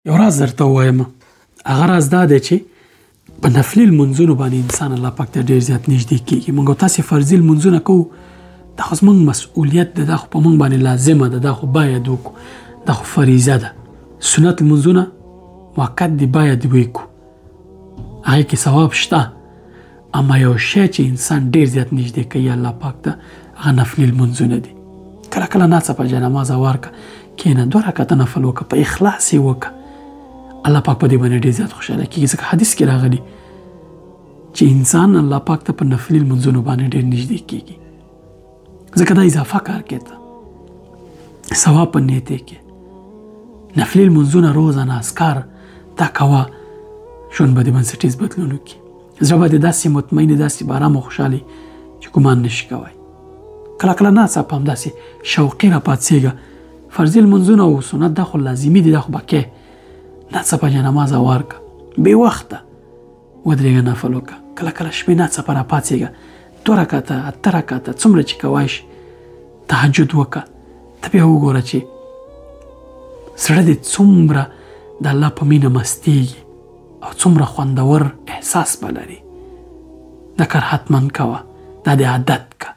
یو راز درته ووایم، هغه راز دا دی چې په نفلي لمونځونو باندې انسان الله پاک ته ډېر زیات نږدې کېږي. موږ او تاسې فرضي لمونځونه کوو، دا خو زموږ مسؤلیت دی، دا خو په موږ باندې لازمه ده، دا خو باید وکړو، دا خو فریضه ده. سنت لمونځونه موقت دي، باید وکړو، هغې کې ثواب شته. اما یو شی چې انسان ډېر زیات نږدې کوي الله پاک ته، هغه نفلي لمونځونه دي. کله کله ناڅاپه جانماز هوار کړه، کښېنه 2 رکعته نفل وکړه، په اخلاص یې وکړه، الله پاک په دې باندې ډېر زیات خوشحاله کېږي. ځکه حدیث کې راغلي چې انسان الله پاک ته په نفلي لمونځونو باندې ډېر نږدې کېږي. ځکه دا اضافه کار کوي، ته ثواب په نیت کې نفلي لمونځونه روزانه اذکار دا کوه، ژوند به دې بنسټیز بدلون وکړي. زړه به دې داسې مطمئن، داسې به ارام او خوشحالي چې ګمان نشي کوی. کله کله ناڅاپه همداسې شوقي راپاڅېږه، فرضي لمونځونه او سنت دا خو لازمي دي، دا خو به کې ناڅاپه جانماز هوار کړه، بې وخته ودرېږه، نفل وکړه. کله کله شپې ناڅاپه راپاڅېږه، 2 رکعته 8 رکعته څومره چې کوی شي تهجد وکړه. ته بیا وګوره چې زړه دې څومره د الله په مینه مستېږي او څومره خوندور احساس به لري. دا کار حتما کوه، دا د عادت که.